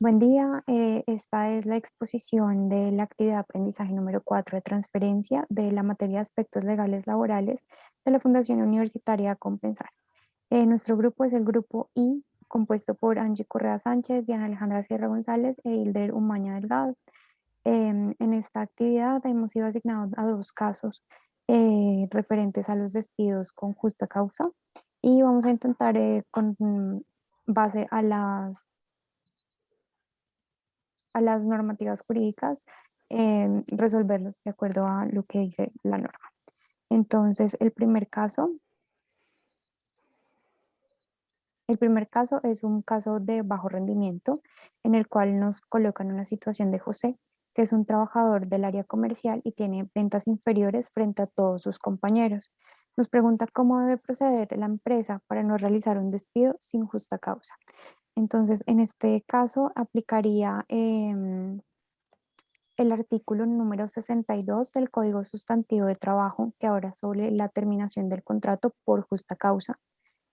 Buen día, esta es la exposición de la actividad de aprendizaje número 4 de transferencia de la materia de aspectos legales laborales de la Fundación Universitaria Compensar. Nuestro grupo es el grupo I, compuesto por Angie Correa Sánchez, Diana Alejandra Sierra González e Hilder Umaña Delgado. En esta actividad hemos sido asignados a dos casos referentes a los despidos con justa causa y vamos a intentar con base a las normativas jurídicas, resolverlos de acuerdo a lo que dice la norma. Entonces, el primer caso es un caso de bajo rendimiento en el cual nos colocan en una situación de José, que es un trabajador del área comercial y tiene ventas inferiores frente a todos sus compañeros. Nos pregunta cómo debe proceder la empresa para no realizar un despido sin justa causa. Entonces, en este caso aplicaría el artículo número 62 del Código Sustantivo de Trabajo, que ahora sobre la terminación del contrato por justa causa.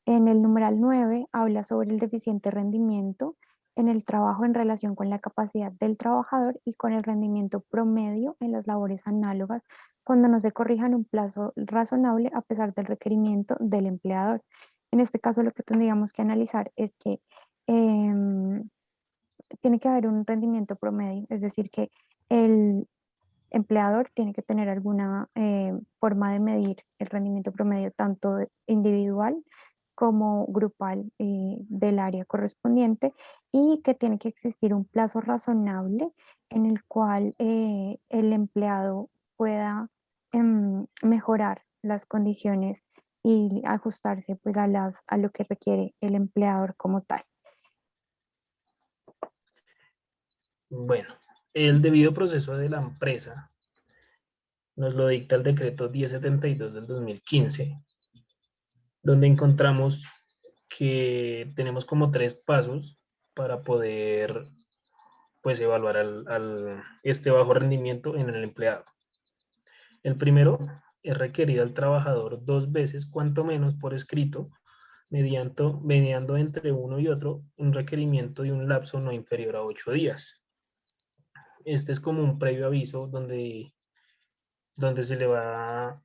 En el numeral 9 habla sobre el deficiente rendimiento en el trabajo en relación con la capacidad del trabajador y con el rendimiento promedio en las labores análogas cuando no se corrija en un plazo razonable a pesar del requerimiento del empleador. En este caso, lo que tendríamos que analizar es que em, tiene que haber un rendimiento promedio, es decir, que el empleador tiene que tener alguna forma de medir el rendimiento promedio, tanto individual como grupal del área correspondiente, y que tiene que existir un plazo razonable en el cual el empleado pueda mejorar las condiciones y ajustarse pues a lo que requiere el empleador como tal. Bueno, el debido proceso de la empresa nos lo dicta el decreto 1072 del 2015, donde encontramos que tenemos como tres pasos para poder pues evaluar este bajo rendimiento en el empleado. El primero es requerir al trabajador 2 veces, cuanto menos por escrito, mediando entre uno y otro un requerimiento de un lapso no inferior a 8 días. Este es como un previo aviso donde se le va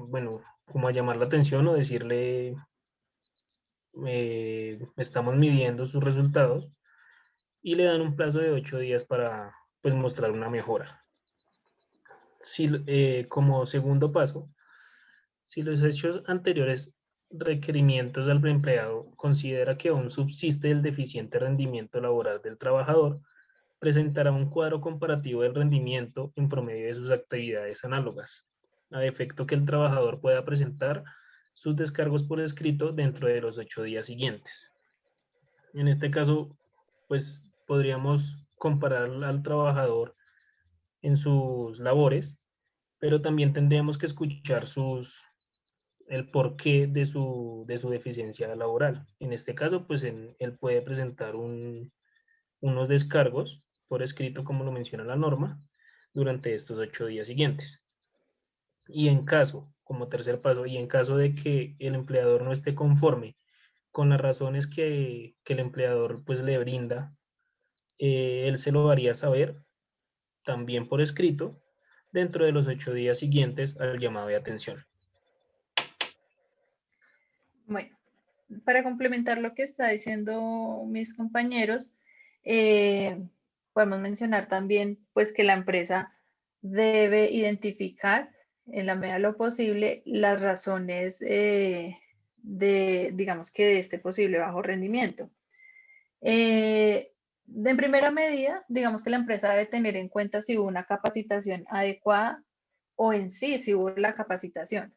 bueno, como a llamar la atención o decirle, estamos midiendo sus resultados, y le dan un plazo de 8 días para pues mostrar una mejora. Si, como segundo paso, si los hechos anteriores requerimientos del empleado considera que aún subsiste el deficiente rendimiento laboral del trabajador, presentará un cuadro comparativo del rendimiento en promedio de sus actividades análogas, a efecto que el trabajador pueda presentar sus descargos por escrito dentro de los 8 días siguientes. En este caso, pues podríamos comparar al trabajador en sus labores, pero también tendríamos que escuchar el porqué de su deficiencia laboral. En este caso, pues él puede presentar unos descargos por escrito, como lo menciona la norma, durante estos 8 días siguientes. Y en caso, como tercer paso, y en caso de que el empleador no esté conforme con las razones que el empleador pues le brinda, él se lo haría saber también por escrito dentro de los 8 días siguientes al llamado de atención. Bueno, para complementar lo que está diciendo mis compañeros, eh, podemos mencionar también pues que la empresa debe identificar en la medida de lo posible las razones digamos que de este posible bajo rendimiento. En primera medida, digamos que la empresa debe tener en cuenta si hubo una capacitación adecuada o en sí si hubo la capacitación.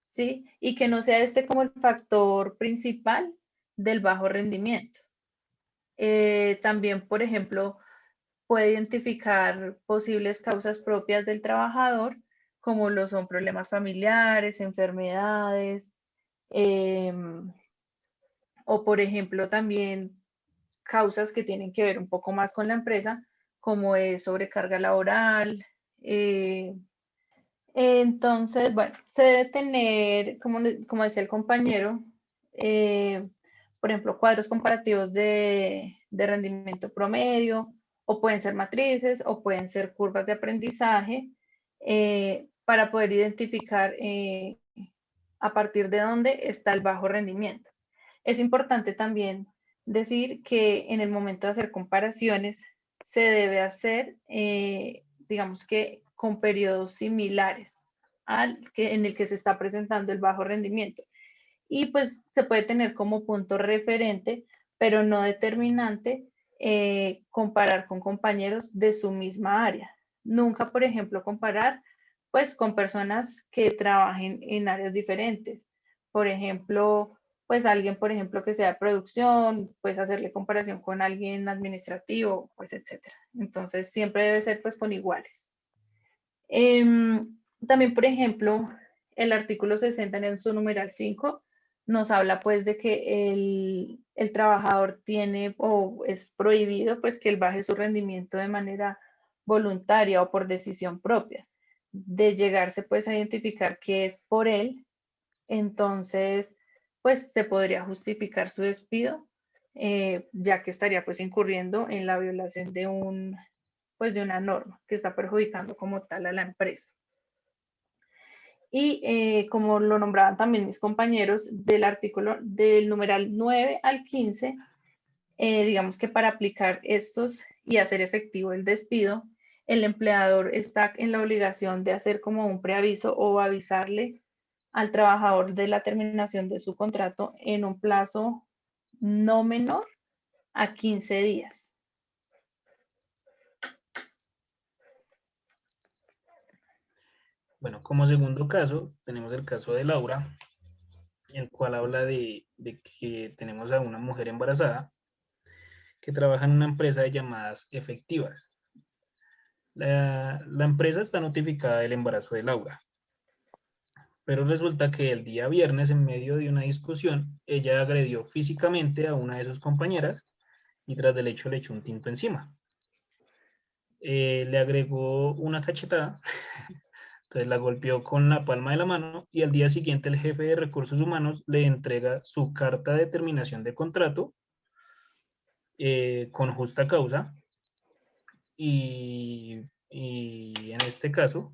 ¿Sí? Y que no sea este como el factor principal del bajo rendimiento. También, por ejemplo, puede identificar posibles causas propias del trabajador, como lo son problemas familiares, enfermedades, o por ejemplo también causas que tienen que ver un poco más con la empresa, como es sobrecarga laboral, entonces, bueno, se debe tener, como decía el compañero, por por ejemplo, cuadros comparativos de rendimiento promedio, o pueden ser matrices, o pueden ser curvas de aprendizaje, para poder identificar a partir de dónde está el bajo rendimiento. Es importante también decir que en el momento de hacer comparaciones se debe hacer, digamos que con periodos similares en el que se está presentando el bajo rendimiento. Y pues se puede tener como punto referente, pero no determinante, comparar con compañeros de su misma área. Nunca, por ejemplo, comparar pues con personas que trabajen en áreas diferentes. Por ejemplo, pues alguien, por ejemplo, que sea producción, pues hacerle comparación con alguien administrativo, pues etcétera. Entonces siempre debe ser pues con iguales. También, por ejemplo, el artículo 60 en su numeral 5 nos habla pues de que el trabajador tiene o es prohibido pues que él baje su rendimiento de manera voluntaria o por decisión propia. De llegarse pues a identificar que es por él, entonces pues se podría justificar su despido, ya que estaría pues incurriendo en la violación de pues de una norma que está perjudicando como tal a la empresa. Y como lo nombraban también mis compañeros, del artículo del numeral 9 al 15, digamos que para aplicar estos y hacer efectivo el despido, el empleador está en la obligación de hacer como un preaviso o avisarle al trabajador de la terminación de su contrato en un plazo no menor a 15 días. Bueno, como segundo caso, tenemos el caso de Laura, el cual habla de que tenemos a una mujer embarazada que trabaja en una empresa de llamadas efectivas. La empresa está notificada del embarazo de Laura, pero resulta que el día viernes, en medio de una discusión, ella agredió físicamente a una de sus compañeras y tras del hecho le echó un tinto encima. Le agregó una cachetada, entonces la golpeó con la palma de la mano y al día siguiente el jefe de recursos humanos le entrega su carta de terminación de contrato con justa causa y en este caso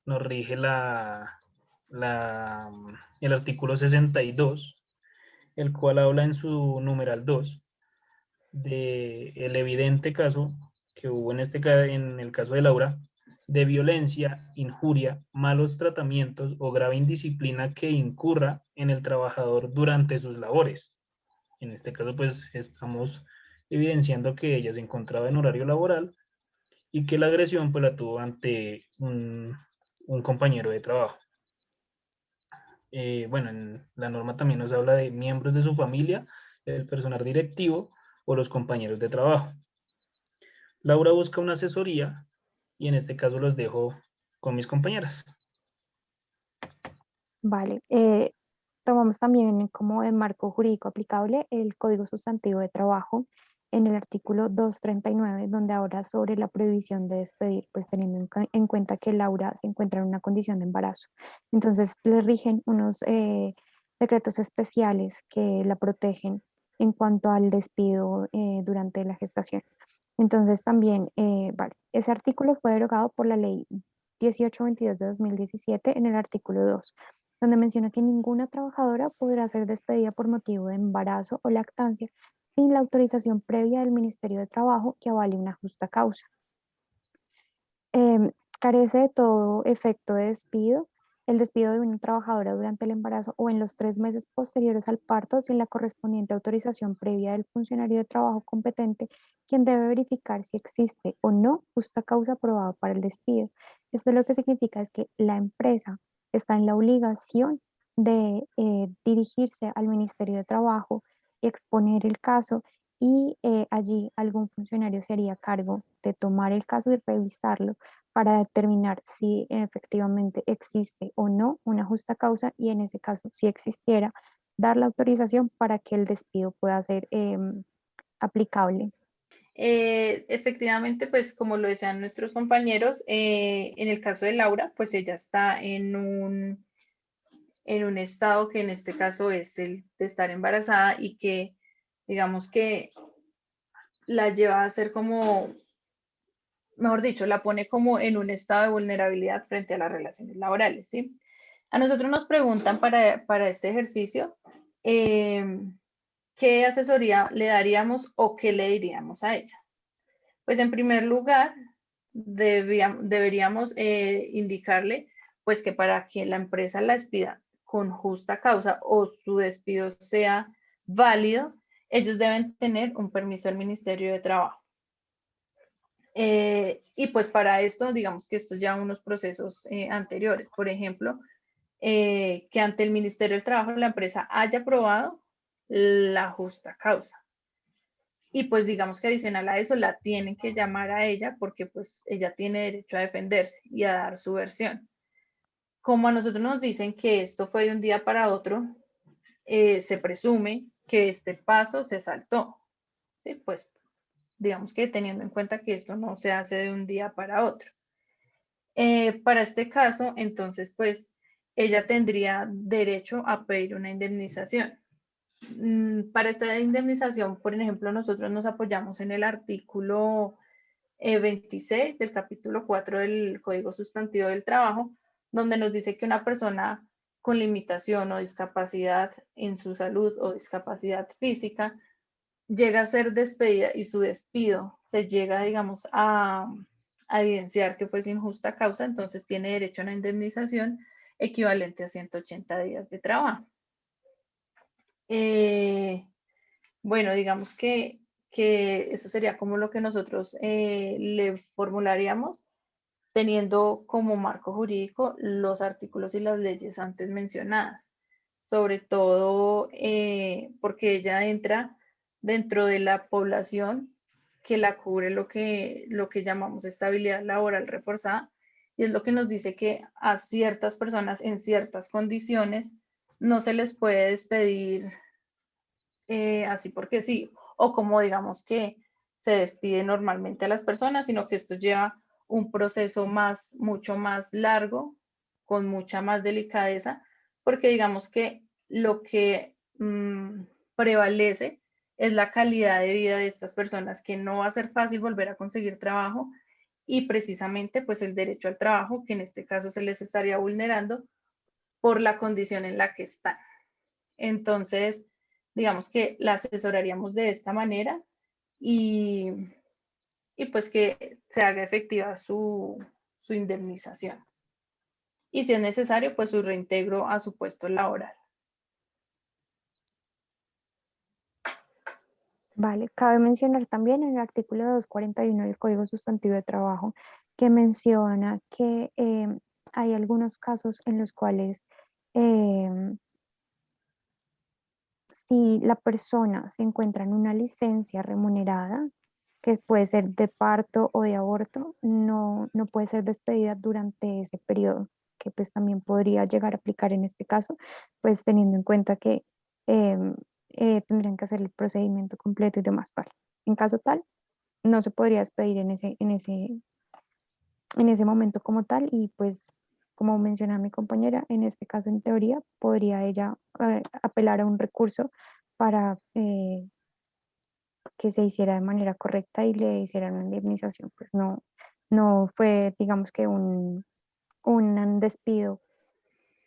nos rige el artículo 62, el cual habla en su numeral 2 de el evidente caso que hubo en el caso de Laura, de violencia, injuria, malos tratamientos o grave indisciplina que incurra en el trabajador durante sus labores. En este caso, pues estamos evidenciando que ella se encontraba en horario laboral y que la agresión pues la tuvo ante un compañero de trabajo. Bueno, en la norma también nos habla de miembros de su familia, el personal directivo o los compañeros de trabajo. Laura busca una asesoría y en este caso los dejo con mis compañeras. Vale, tomamos también como de marco jurídico aplicable el Código Sustantivo de Trabajo en el artículo 239, donde habla sobre la prohibición de despedir, pues teniendo en cuenta que Laura se encuentra en una condición de embarazo. Entonces, le rigen unos decretos especiales que la protegen en cuanto al despido durante la gestación. Entonces, también, vale, ese artículo fue derogado por la ley 1822 de 2017 en el artículo 2, donde menciona que ninguna trabajadora podrá ser despedida por motivo de embarazo o lactancia sin la autorización previa del Ministerio de Trabajo que avale una justa causa. Carece de todo efecto de despido el despido de una trabajadora durante el embarazo o en los 3 meses posteriores al parto sin la correspondiente autorización previa del funcionario de trabajo competente, quien debe verificar si existe o no justa causa probada para el despido. Esto lo que significa es que la empresa está en la obligación de dirigirse al Ministerio de Trabajo y exponer el caso y allí algún funcionario se haría cargo de tomar el caso y revisarlo para determinar si efectivamente existe o no una justa causa y en ese caso, si existiera, dar la autorización para que el despido pueda ser aplicable. Efectivamente, pues como lo decían nuestros compañeros, en el caso de Laura, pues ella está en un estado que en este caso es el de estar embarazada y que digamos que la lleva a ser como, mejor dicho, la pone como en un estado de vulnerabilidad frente a las relaciones laborales, ¿sí? A nosotros nos preguntan para este ejercicio qué asesoría le daríamos o qué le diríamos a ella. Pues en primer lugar, deberíamos indicarle pues que para que la empresa la despida con justa causa o su despido sea válido, ellos deben tener un permiso del Ministerio de Trabajo. Y pues para esto, digamos que estos ya unos procesos anteriores, por ejemplo, que ante el Ministerio del Trabajo la empresa haya aprobado la justa causa. Y pues digamos que adicional a eso la tienen que llamar a ella porque pues ella tiene derecho a defenderse y a dar su versión. Como a nosotros nos dicen que esto fue de un día para otro, se presume que este paso se saltó. ¿Sí? Pues digamos que teniendo en cuenta que esto no se hace de un día para otro. Para este caso, entonces, pues ella tendría derecho a pedir una indemnización. Para esta indemnización, por ejemplo, nosotros nos apoyamos en el artículo 26 del capítulo 4 del Código Sustantivo del Trabajo, donde nos dice que una persona con limitación o discapacidad en su salud o discapacidad física llega a ser despedida y su despido se llega, digamos, a evidenciar que fue sin justa causa, entonces tiene derecho a una indemnización equivalente a 180 días de trabajo. Bueno, digamos que eso sería como lo que nosotros le formularíamos teniendo como marco jurídico los artículos y las leyes antes mencionadas, sobre todo porque ella entra dentro de la población que la cubre lo que llamamos estabilidad laboral reforzada, y es lo que nos dice que a ciertas personas en ciertas condiciones no se les puede despedir así porque sí, o como digamos que se despide normalmente a las personas, sino que esto lleva un proceso mucho más largo, con mucha más delicadeza, porque digamos que lo que prevalece es la calidad de vida de estas personas, que no va a ser fácil volver a conseguir trabajo y precisamente pues el derecho al trabajo, que en este caso se les estaría vulnerando por la condición en la que están. Entonces, digamos que la asesoraríamos de esta manera y, pues que se haga efectiva su indemnización. Y si es necesario, pues su reintegro a su puesto laboral. Vale, cabe mencionar también en el artículo 241 del Código Sustantivo de Trabajo que menciona que hay algunos casos en los cuales si la persona se encuentra en una licencia remunerada, que puede ser de parto o de aborto, no puede ser despedida durante ese periodo, que pues también podría llegar a aplicar en este caso, pues teniendo en cuenta que em, tendrían que hacer el procedimiento completo y demás. Vale. En caso tal, no se podría despedir en ese momento como tal y pues como menciona mi compañera, en este caso en teoría podría ella apelar a un recurso para que se hiciera de manera correcta y le hicieran una indemnización. Pues no fue, digamos que un despido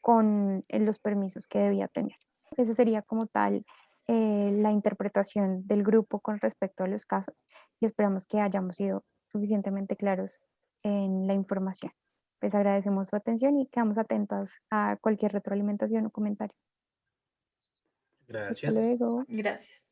con los permisos que debía tener. Esa sería como tal la interpretación del grupo con respecto a los casos y esperamos que hayamos sido suficientemente claros en la información. Les agradecemos su atención y quedamos atentos a cualquier retroalimentación o comentario. Hasta Gracias. luego. Gracias.